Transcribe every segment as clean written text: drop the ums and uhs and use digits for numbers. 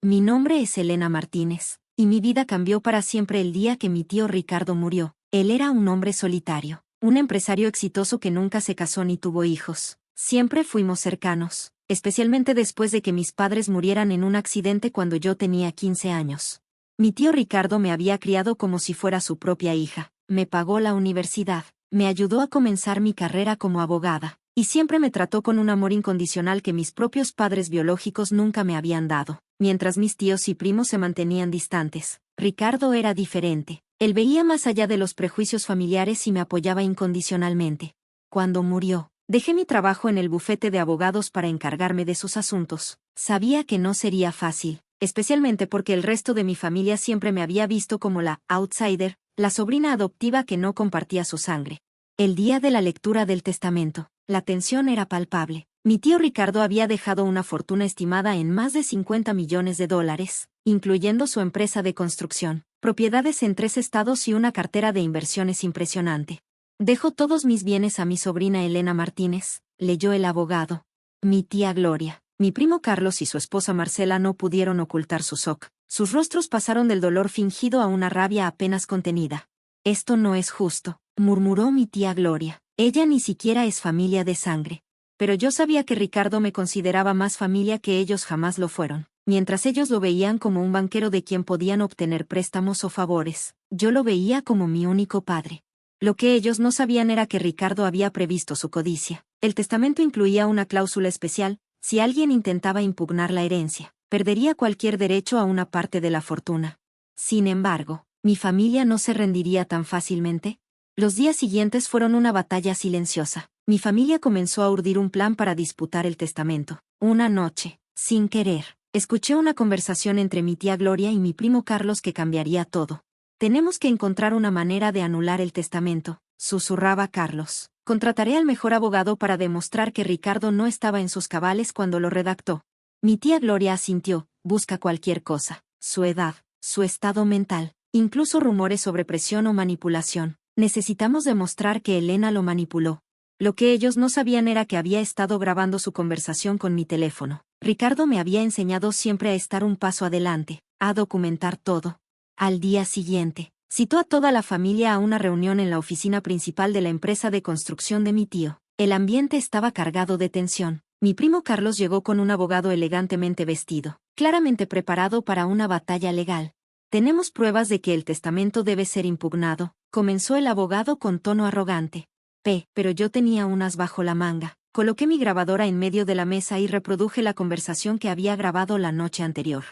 Mi nombre es Elena Martínez, y mi vida cambió para siempre el día que mi tío Ricardo murió. Él era un hombre solitario, un empresario exitoso que nunca se casó ni tuvo hijos. Siempre fuimos cercanos, especialmente después de que mis padres murieran en un accidente cuando yo tenía 15 años. Mi tío Ricardo me había criado como si fuera su propia hija, me pagó la universidad, me ayudó a comenzar mi carrera como abogada, y siempre me trató con un amor incondicional que mis propios padres biológicos nunca me habían dado. Mientras mis tíos y primos se mantenían distantes, Ricardo era diferente. Él veía más allá de los prejuicios familiares y me apoyaba incondicionalmente. Cuando murió, dejé mi trabajo en el bufete de abogados para encargarme de sus asuntos. Sabía que no sería fácil, especialmente porque el resto de mi familia siempre me había visto como la outsider, la sobrina adoptiva que no compartía su sangre. El día de la lectura del testamento, la tensión era palpable. Mi tío Ricardo había dejado una fortuna estimada en más de $50 millones, incluyendo su empresa de construcción, propiedades en 3 estados y una cartera de inversiones impresionante. Dejo todos mis bienes a mi sobrina Elena Martínez, leyó el abogado. Mi tía Gloria, mi primo Carlos y su esposa Marcela no pudieron ocultar su shock. Sus rostros pasaron del dolor fingido a una rabia apenas contenida. Esto no es justo, murmuró mi tía Gloria. Ella ni siquiera es familia de sangre. Pero yo sabía que Ricardo me consideraba más familia que ellos jamás lo fueron. Mientras ellos lo veían como un banquero de quien podían obtener préstamos o favores, yo lo veía como mi único padre. Lo que ellos no sabían era que Ricardo había previsto su codicia. El testamento incluía una cláusula especial: si alguien intentaba impugnar la herencia, perdería cualquier derecho a una parte de la fortuna. Sin embargo, mi familia no se rendiría tan fácilmente. Los días siguientes fueron una batalla silenciosa. Mi familia comenzó a urdir un plan para disputar el testamento. Una noche, sin querer, escuché una conversación entre mi tía Gloria y mi primo Carlos que cambiaría todo. Tenemos que encontrar una manera de anular el testamento, susurraba Carlos. Contrataré al mejor abogado para demostrar que Ricardo no estaba en sus cabales cuando lo redactó. Mi tía Gloria asintió: busca cualquier cosa, su edad, su estado mental, incluso rumores sobre presión o manipulación. Necesitamos demostrar que Elena lo manipuló. Lo que ellos no sabían era que había estado grabando su conversación con mi teléfono. Ricardo me había enseñado siempre a estar un paso adelante, a documentar todo. Al día siguiente, citó a toda la familia a una reunión en la oficina principal de la empresa de construcción de mi tío. El ambiente estaba cargado de tensión. Mi primo Carlos llegó con un abogado elegantemente vestido, claramente preparado para una batalla legal. Tenemos pruebas de que el testamento debe ser impugnado, comenzó el abogado con tono arrogante. Pero yo tenía un as bajo la manga. Coloqué mi grabadora en medio de la mesa y reproduje la conversación que había grabado la noche anterior.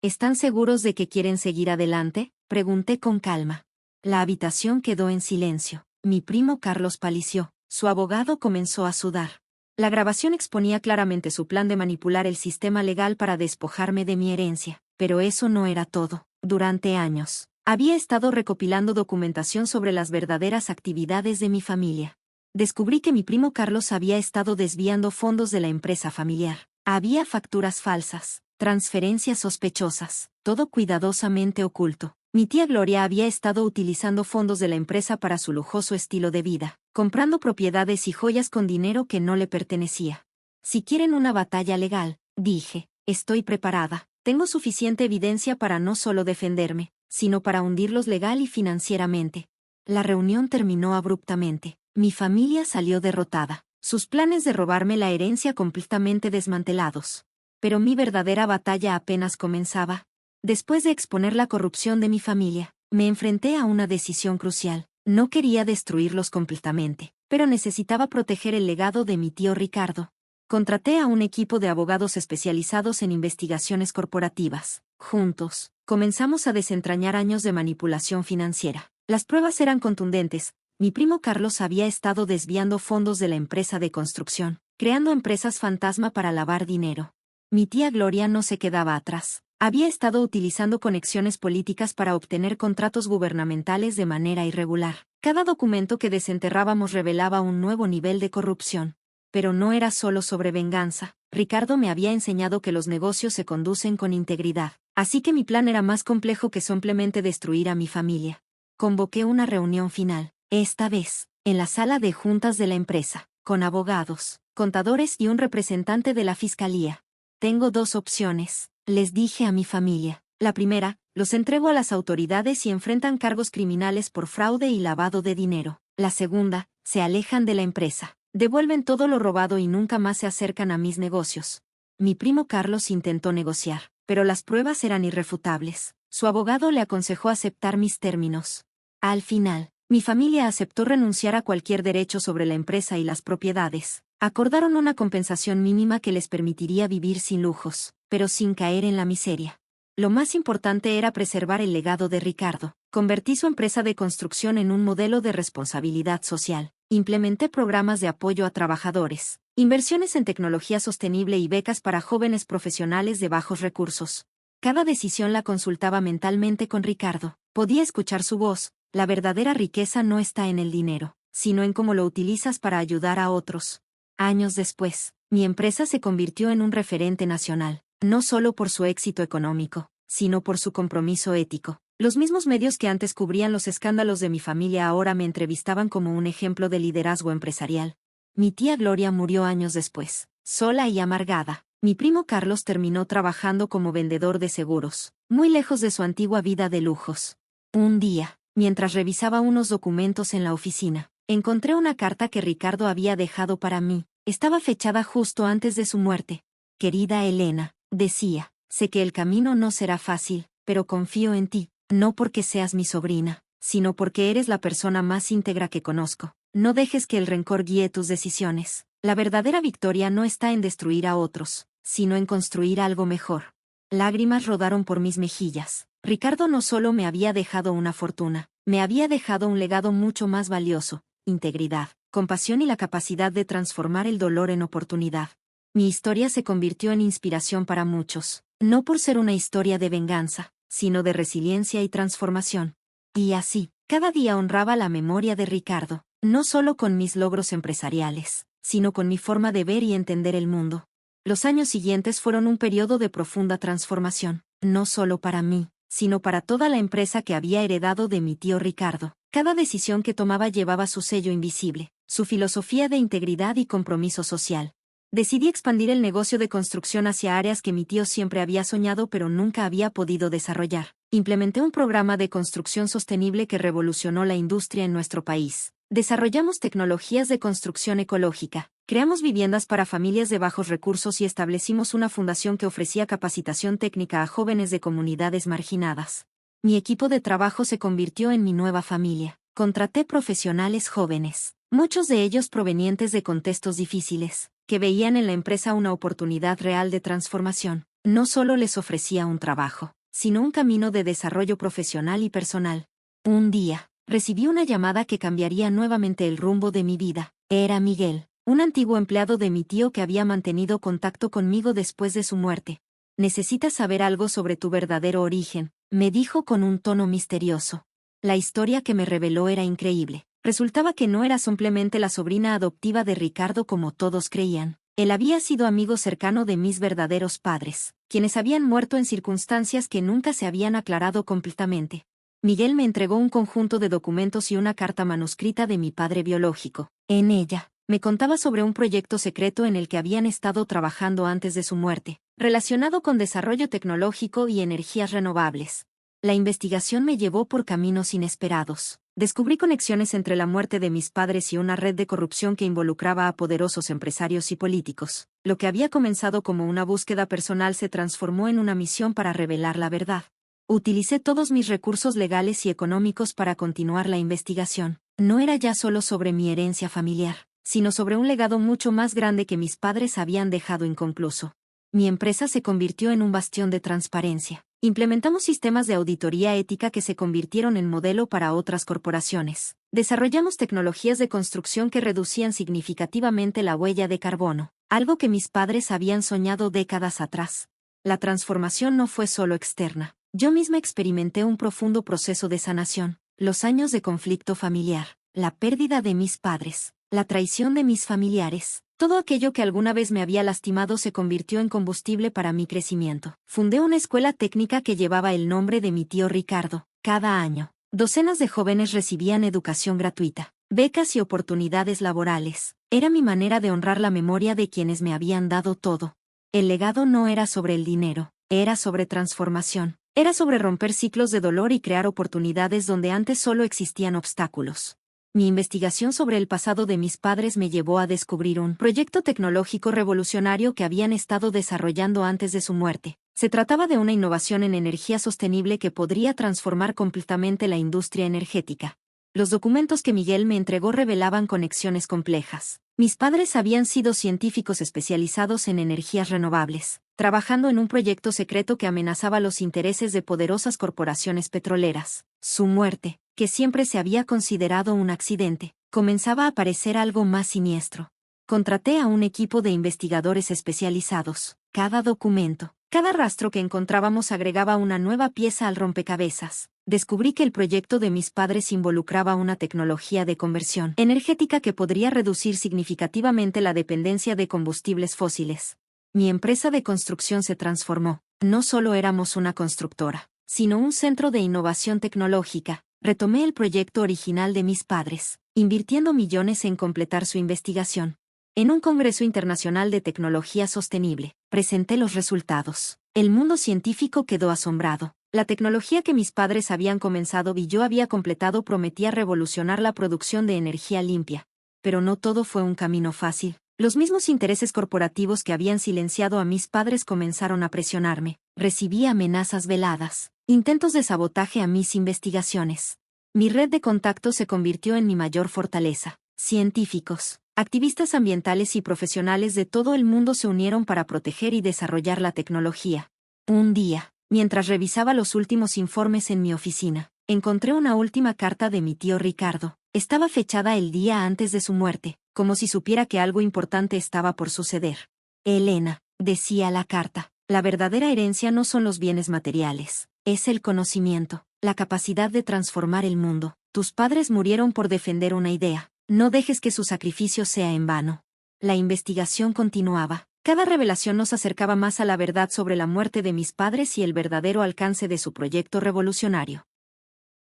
¿Están seguros de que quieren seguir adelante?, pregunté con calma. La habitación quedó en silencio. Mi primo Carlos palideció. Su abogado comenzó a sudar. La grabación exponía claramente su plan de manipular el sistema legal para despojarme de mi herencia. Pero eso no era todo. Durante años, había estado recopilando documentación sobre las verdaderas actividades de mi familia. Descubrí que mi primo Carlos había estado desviando fondos de la empresa familiar. Había facturas falsas, transferencias sospechosas, todo cuidadosamente oculto. Mi tía Gloria había estado utilizando fondos de la empresa para su lujoso estilo de vida, comprando propiedades y joyas con dinero que no le pertenecía. Si quieren una batalla legal, dije, estoy preparada. Tengo suficiente evidencia para no solo defenderme, sino para hundirlos legal y financieramente. La reunión terminó abruptamente. Mi familia salió derrotada, sus planes de robarme la herencia completamente desmantelados. Pero mi verdadera batalla apenas comenzaba. Después de exponer la corrupción de mi familia, me enfrenté a una decisión crucial. No quería destruirlos completamente, pero necesitaba proteger el legado de mi tío Ricardo. Contraté a un equipo de abogados especializados en investigaciones corporativas. Juntos, comenzamos a desentrañar años de manipulación financiera. Las pruebas eran contundentes. Mi primo Carlos había estado desviando fondos de la empresa de construcción, creando empresas fantasma para lavar dinero. Mi tía Gloria no se quedaba atrás. Había estado utilizando conexiones políticas para obtener contratos gubernamentales de manera irregular. Cada documento que desenterrábamos revelaba un nuevo nivel de corrupción. Pero no era solo sobre venganza. Ricardo me había enseñado que los negocios se conducen con integridad. Así que mi plan era más complejo que simplemente destruir a mi familia. Convoqué una reunión final. Esta vez, en la sala de juntas de la empresa, con abogados, contadores y un representante de la fiscalía. Tengo 2 opciones. Les dije a mi familia. La primera, los entrego a las autoridades y enfrentan cargos criminales por fraude y lavado de dinero. La segunda, se alejan de la empresa. Devuelven todo lo robado y nunca más se acercan a mis negocios. Mi primo Carlos intentó negociar, pero las pruebas eran irrefutables. Su abogado le aconsejó aceptar mis términos. Al final, mi familia aceptó renunciar a cualquier derecho sobre la empresa y las propiedades. Acordaron una compensación mínima que les permitiría vivir sin lujos, pero sin caer en la miseria. Lo más importante era preservar el legado de Ricardo. Convertí su empresa de construcción en un modelo de responsabilidad social. Implementé programas de apoyo a trabajadores, inversiones en tecnología sostenible y becas para jóvenes profesionales de bajos recursos. Cada decisión la consultaba mentalmente con Ricardo. Podía escuchar su voz. La verdadera riqueza no está en el dinero, sino en cómo lo utilizas para ayudar a otros. Años después, mi empresa se convirtió en un referente nacional, no solo por su éxito económico, sino por su compromiso ético. Los mismos medios que antes cubrían los escándalos de mi familia ahora me entrevistaban como un ejemplo de liderazgo empresarial. Mi tía Gloria murió años después, sola y amargada. Mi primo Carlos terminó trabajando como vendedor de seguros, muy lejos de su antigua vida de lujos. Un día, mientras revisaba unos documentos en la oficina, encontré una carta que Ricardo había dejado para mí. Estaba fechada justo antes de su muerte. Querida Elena, decía, sé que el camino no será fácil, pero confío en ti, no porque seas mi sobrina, sino porque eres la persona más íntegra que conozco. No dejes que el rencor guíe tus decisiones. La verdadera victoria no está en destruir a otros, sino en construir algo mejor. Lágrimas rodaron por mis mejillas. Ricardo no solo me había dejado una fortuna, me había dejado un legado mucho más valioso: integridad, compasión y la capacidad de transformar el dolor en oportunidad. Mi historia se convirtió en inspiración para muchos, no por ser una historia de venganza, sino de resiliencia y transformación. Y así, cada día honraba la memoria de Ricardo, no solo con mis logros empresariales, sino con mi forma de ver y entender el mundo. Los años siguientes fueron un periodo de profunda transformación, no solo para mí, sino para toda la empresa que había heredado de mi tío Ricardo. Cada decisión que tomaba llevaba su sello invisible, su filosofía de integridad y compromiso social. Decidí expandir el negocio de construcción hacia áreas que mi tío siempre había soñado pero nunca había podido desarrollar. Implementé un programa de construcción sostenible que revolucionó la industria en nuestro país. Desarrollamos tecnologías de construcción ecológica, creamos viviendas para familias de bajos recursos y establecimos una fundación que ofrecía capacitación técnica a jóvenes de comunidades marginadas. Mi equipo de trabajo se convirtió en mi nueva familia. Contraté profesionales jóvenes, muchos de ellos provenientes de contextos difíciles, que veían en la empresa una oportunidad real de transformación. No solo les ofrecía un trabajo, sino un camino de desarrollo profesional y personal. Un día, recibí una llamada que cambiaría nuevamente el rumbo de mi vida. Era Miguel, un antiguo empleado de mi tío que había mantenido contacto conmigo después de su muerte. Necesitas saber algo sobre tu verdadero origen, me dijo con un tono misterioso. La historia que me reveló era increíble. Resultaba que no era simplemente la sobrina adoptiva de Ricardo como todos creían. Él había sido amigo cercano de mis verdaderos padres, quienes habían muerto en circunstancias que nunca se habían aclarado completamente. Miguel me entregó un conjunto de documentos y una carta manuscrita de mi padre biológico. En ella, me contaba sobre un proyecto secreto en el que habían estado trabajando antes de su muerte, relacionado con desarrollo tecnológico y energías renovables. La investigación me llevó por caminos inesperados. Descubrí conexiones entre la muerte de mis padres y una red de corrupción que involucraba a poderosos empresarios y políticos. Lo que había comenzado como una búsqueda personal se transformó en una misión para revelar la verdad. Utilicé todos mis recursos legales y económicos para continuar la investigación. No era ya solo sobre mi herencia familiar, sino sobre un legado mucho más grande que mis padres habían dejado inconcluso. Mi empresa se convirtió en un bastión de transparencia. Implementamos sistemas de auditoría ética que se convirtieron en modelo para otras corporaciones. Desarrollamos tecnologías de construcción que reducían significativamente la huella de carbono, algo que mis padres habían soñado décadas atrás. La transformación no fue solo externa. Yo misma experimenté un profundo proceso de sanación. Los años de conflicto familiar, la pérdida de mis padres, la traición de mis familiares. Todo aquello que alguna vez me había lastimado se convirtió en combustible para mi crecimiento. Fundé una escuela técnica que llevaba el nombre de mi tío Ricardo. Cada año, docenas de jóvenes recibían educación gratuita, becas y oportunidades laborales. Era mi manera de honrar la memoria de quienes me habían dado todo. El legado no era sobre el dinero, era sobre transformación. Era sobre romper ciclos de dolor y crear oportunidades donde antes solo existían obstáculos. Mi investigación sobre el pasado de mis padres me llevó a descubrir un proyecto tecnológico revolucionario que habían estado desarrollando antes de su muerte. Se trataba de una innovación en energía sostenible que podría transformar completamente la industria energética. Los documentos que Miguel me entregó revelaban conexiones complejas. Mis padres habían sido científicos especializados en energías renovables, trabajando en un proyecto secreto que amenazaba los intereses de poderosas corporaciones petroleras. Su muerte, que siempre se había considerado un accidente, comenzaba a parecer algo más siniestro. Contraté a un equipo de investigadores especializados. Cada documento, cada rastro que encontrábamos agregaba una nueva pieza al rompecabezas. Descubrí que el proyecto de mis padres involucraba una tecnología de conversión energética que podría reducir significativamente la dependencia de combustibles fósiles. Mi empresa de construcción se transformó. No solo éramos una constructora, sino un centro de innovación tecnológica. Retomé el proyecto original de mis padres, invirtiendo millones en completar su investigación. En un Congreso Internacional de Tecnología Sostenible, presenté los resultados. El mundo científico quedó asombrado. La tecnología que mis padres habían comenzado y yo había completado prometía revolucionar la producción de energía limpia. Pero no todo fue un camino fácil. Los mismos intereses corporativos que habían silenciado a mis padres comenzaron a presionarme. Recibí amenazas veladas, intentos de sabotaje a mis investigaciones. Mi red de contactos se convirtió en mi mayor fortaleza. Científicos, activistas ambientales y profesionales de todo el mundo se unieron para proteger y desarrollar la tecnología. Un día, mientras revisaba los últimos informes en mi oficina, encontré una última carta de mi tío Ricardo. Estaba fechada el día antes de su muerte, como si supiera que algo importante estaba por suceder. Elena, decía la carta, la verdadera herencia no son los bienes materiales, es el conocimiento, la capacidad de transformar el mundo. Tus padres murieron por defender una idea. No dejes que su sacrificio sea en vano. La investigación continuaba. Cada revelación nos acercaba más a la verdad sobre la muerte de mis padres y el verdadero alcance de su proyecto revolucionario.